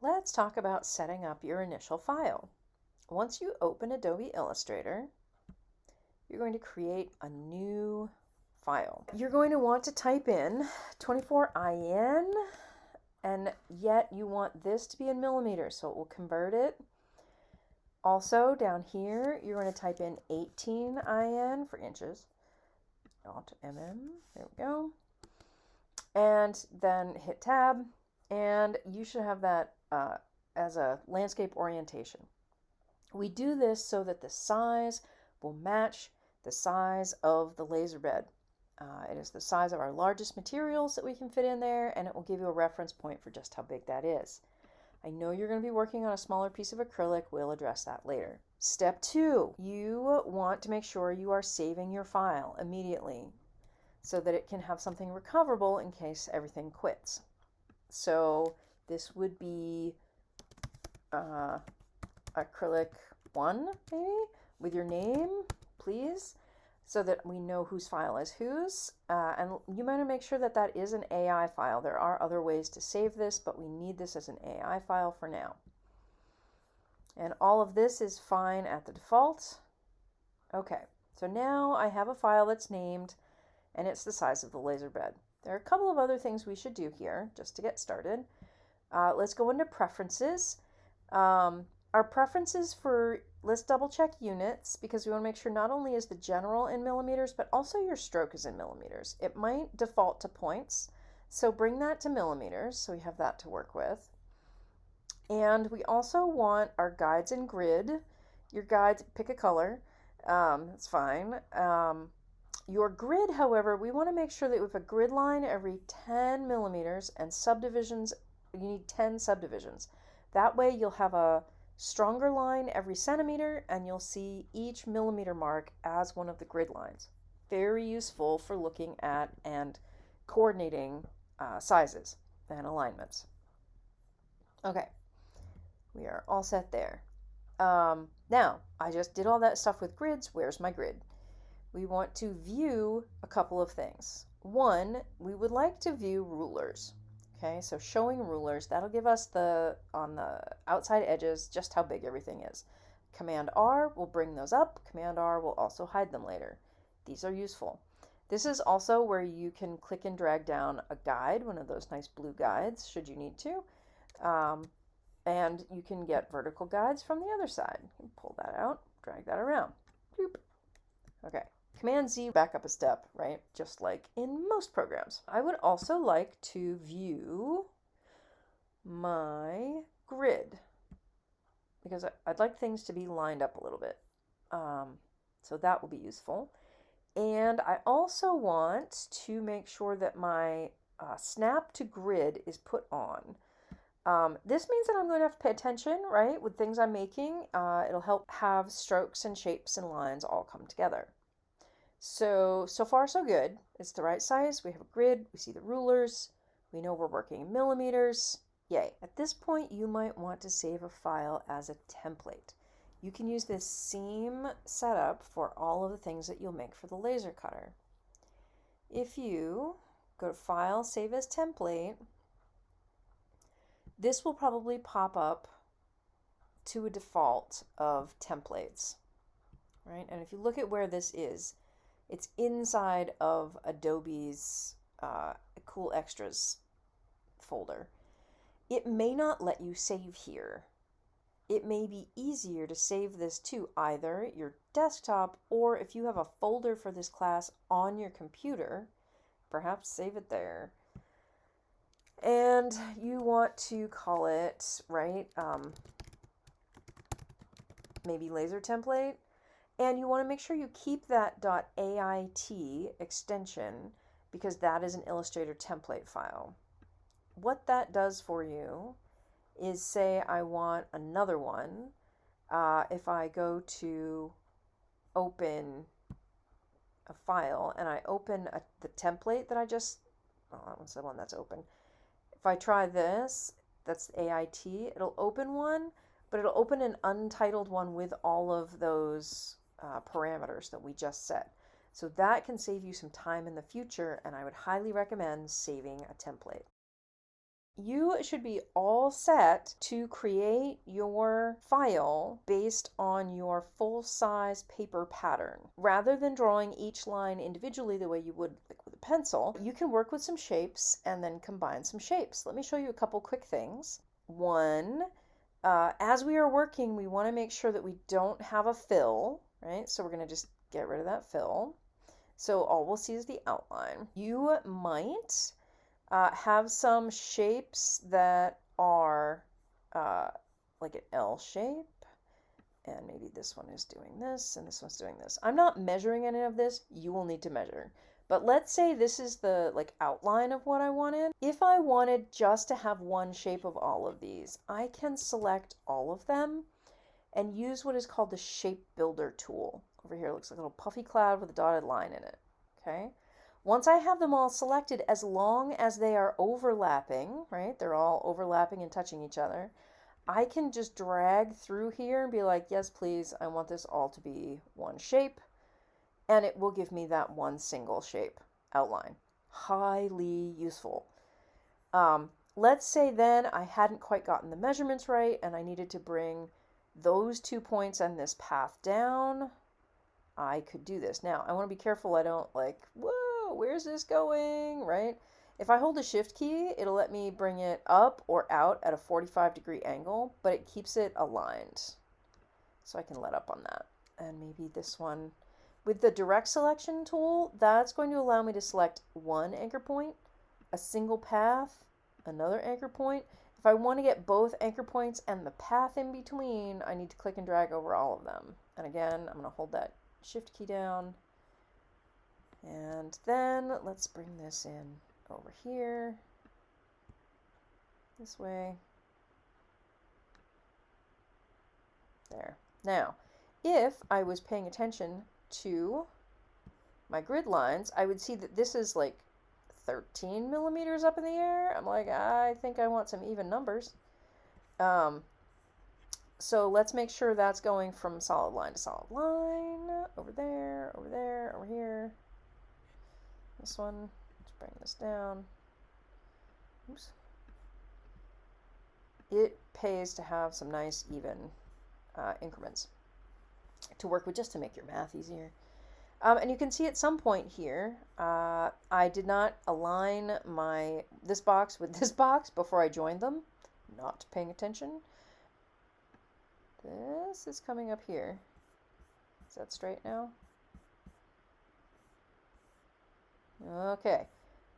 let's talk about setting up your initial file. Once you open Adobe Illustrator, you're going to create a new file. You're going to want to type in 24IN, and yet you want this to be in millimeters, so it will convert it. Also, down here, you're going to type in 18IN for inches, not mm. There we go. And then hit tab, and you should have that as a landscape orientation. We do this so that the size will match the size of the laser bed. It is the size of our largest materials that we can fit in there, and it will give you a reference point for just how big that is. I know you're going to be working on a smaller piece of acrylic. We'll address that later. Step 2, you want to make sure you are saving your file immediately so that it can have something recoverable in case everything quits. So this would be acrylic 1, maybe, with your name, please, so that we know whose file is whose. And you might make sure that that is an AI file. There are other ways to save this, but we need this as an AI file for now. And all of this is fine at the default. Okay, so now I have a file that's named, and it's the size of the laser bed. There are a couple of other things we should do here just to get started. Let's go into preferences. Our preferences for, let's double check units, because we want to make sure not only is the general in millimeters, but also your stroke is in millimeters. It might default to points, so bring that to millimeters so we have that to work with. And we also want our guides in grid. Your guides, pick a color, that's fine. Your grid, however, we want to make sure that we have a grid line every 10 millimeters and subdivisions, you need 10 subdivisions. That way you'll have a stronger line every centimeter, and you'll see each millimeter mark as one of the grid lines. Very useful for looking at and coordinating sizes and alignments. Okay, we are all set there. Now, I just did all that stuff with grids. Where's my grid? We want to view a couple of things. One, we would like to view rulers. Okay, so showing rulers, that'll give us on the outside edges just how big everything is. Command R will bring those up. Command R will also hide them later. These are useful. This is also where you can click and drag down a guide, one of those nice blue guides, should you need to. And you can get vertical guides from the other side. You can pull that out, drag that around. Boop. Okay. Command Z back up a step, right? Just like in most programs. I would also like to view my grid because I'd like things to be lined up a little bit. So that will be useful. And I also want to make sure that my snap to grid is put on. This means that I'm going to have to pay attention, right, with things I'm making. It'll help have strokes and shapes and lines all come together. So far so good. It's the right size. We have a grid. We see the rulers. We know we're working in millimeters. Yay. At this point, you might want to save a file as a template. You can use this same setup for all of the things that you'll make for the laser cutter. If you go to File, Save as Template, this will probably pop up to a default of templates, right? And if you look at where this is, it's inside of Adobe's Cool Extras folder. It may not let you save here. It may be easier to save this to either your desktop, or if you have a folder for this class on your computer, perhaps save it there. And you want to call it, right, maybe laser template. And you want to make sure you keep that .ait extension because that is an Illustrator template file. What that does for you is, say I want another one. If I go to open a file and I open the template that I just, that one's the one that's open. If I try this, that's AIT, it'll open one, but it'll open an untitled one with all of those parameters that we just set. So that can save you some time in the future, and I would highly recommend saving a template. you should be all set to create your file based on your full-size paper pattern. Rather than drawing each line individually the way you would like with a pencil, you can work with some shapes and then combine some shapes. Let me show you a couple quick things. One, as we are working, we want to make sure that we don't have a fill, right? So we're going to just get rid of that fill. So all we'll see is the outline. You might have some shapes that are like an L shape, and maybe this one is doing this and this one's doing this. I'm not measuring any of this. You will need to measure. But let's say this is the like outline of what I wanted. If I wanted just to have one shape of all of these, I can select all of them and use what is called the shape builder tool. Over here it looks like a little puffy cloud with a dotted line in it. Okay. Once I have them all selected, as long as they are overlapping, right? They're all overlapping and touching each other. I can just drag through here and be like, yes, please, I want this all to be one shape. And it will give me that one single shape outline. Highly useful. Let's say then I hadn't quite gotten the measurements right and I needed to bring those 2 points and this path down. I could do this. Now, I want to be careful I don't like, whoa, where's this going, right? If I hold the shift key, it'll let me bring it up or out at a 45-degree angle, but it keeps it aligned. So I can let up on that. And maybe this one. With the direct selection tool, that's going to allow me to select one anchor point, a single path, another anchor point. If I want to get both anchor points and the path in between, I need to click and drag over all of them. And again, I'm going to hold that shift key down. And then let's bring this in over here, this way. There. Now, if I was paying attention to my grid lines, I would see that this is like 13 millimeters up in the air. I'm like, I think I want some even numbers. So let's make sure that's going from solid line to solid line. Over there, over there, over here. This one, let's bring this down. Oops. It pays to have some nice even increments to work with just to make your math easier. And you can see at some point here, I did not align this box with this box before I joined them. Not paying attention. This is coming up here. Is that straight now? Okay,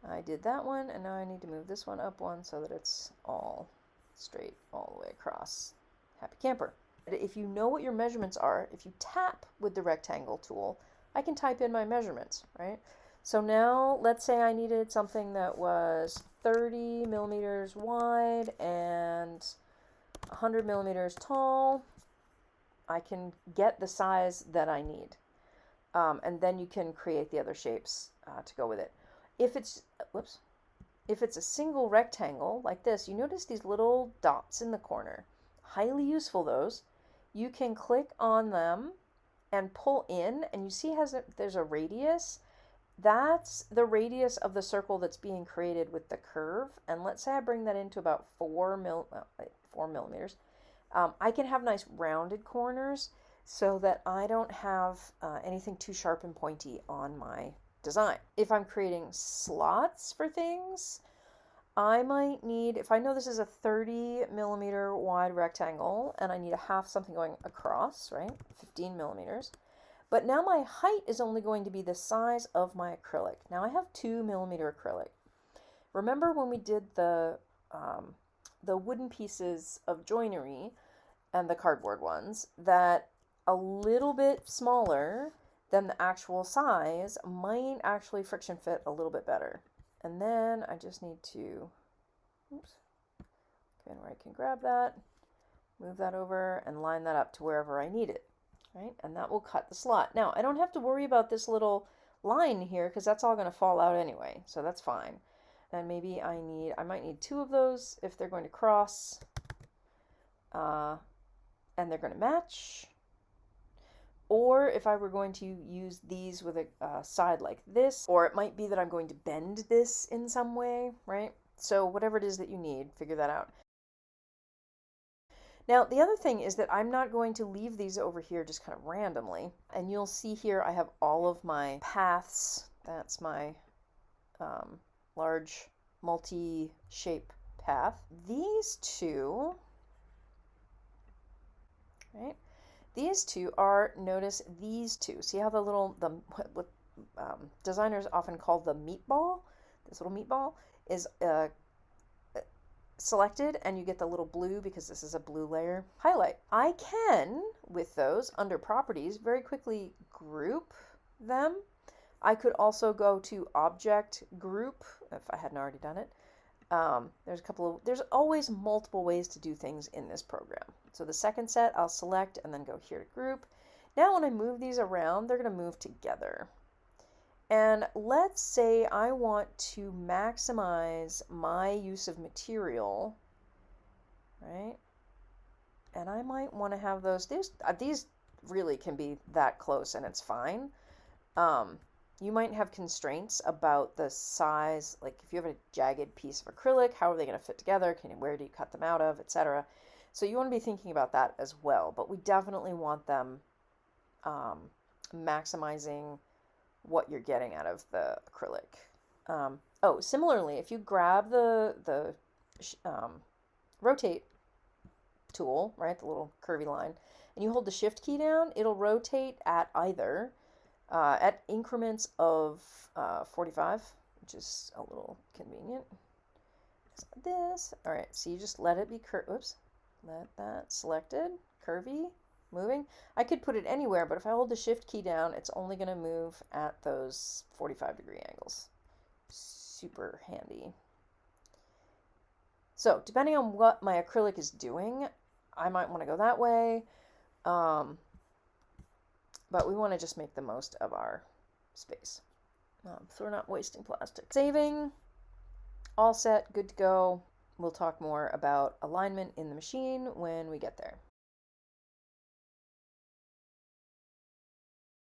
I did that one, and now I need to move this one up one so that it's all straight all the way across. Happy camper. If you know what your measurements are, if you tap with the rectangle tool, I can type in my measurements, right? So now let's say I needed something that was 30 millimeters wide and 100 millimeters tall. I can get the size that I need. And then you can create the other shapes to go with it. If it's a single rectangle like this, you notice these little dots in the corner. Highly useful, those. You can click on them and pull in, and you see there's a radius. That's the radius of the circle that's being created with the curve. And let's say I bring that into about 4 millimeters. I can have nice rounded corners so that I don't have anything too sharp and pointy on my design. If I'm creating slots for things, I might need, if I know this is a 30 millimeter wide rectangle and I need to have something going across, right? 15 millimeters. But now my height is only going to be the size of my acrylic. Now I have 2 millimeter acrylic. Remember when we did the wooden pieces of joinery and the cardboard ones, that a little bit smaller than the actual size might actually friction fit a little bit better. And then I just need to, oops, go in where I can grab that, move that over, and line that up to wherever I need it, right? And that will cut the slot. Now, I don't have to worry about this little line here because that's all going to fall out anyway, so that's fine. And maybe I might need 2 of those if they're going to cross, and they're going to match. Or if I were going to use these with a side like this, or it might be that I'm going to bend this in some way, right? So whatever it is that you need, figure that out. Now, the other thing is that I'm not going to leave these over here just kind of randomly. And you'll see here I have all of my paths. That's my large multi-shape path. These two, right? These two are, notice these two. See how the little, what designers often call the meatball, this little meatball, is selected, and you get the little blue because this is a blue layer highlight. I can, with those under properties, very quickly group them. I could also go to object group if I hadn't already done it. There's always multiple ways to do things in this program. So the second set I'll select and then go here to group. Now when I move these around, they're going to move together. And let's say I want to maximize my use of material, right? And I might want to have these really can be that close and it's fine. You might have constraints about the size, like if you have a jagged piece of acrylic, how are they going to fit together? Where do you cut them out of, etc. So you want to be thinking about that as well, but we definitely want them maximizing what you're getting out of the acrylic. Similarly, if you grab the rotate tool, right, the little curvy line, and you hold the shift key down, it'll rotate at either at increments of 45, which is a little convenient. This, all right, so you just let it be let that selected, curvy, moving. I could put it anywhere, but if I hold the shift key down, it's only going to move at those 45-degree angles. Super handy. So depending on what my acrylic is doing, I might want to go that way. But we want to just make the most of our space. So we're not wasting plastic. Saving, all set, good to go. We'll talk more about alignment in the machine when we get there.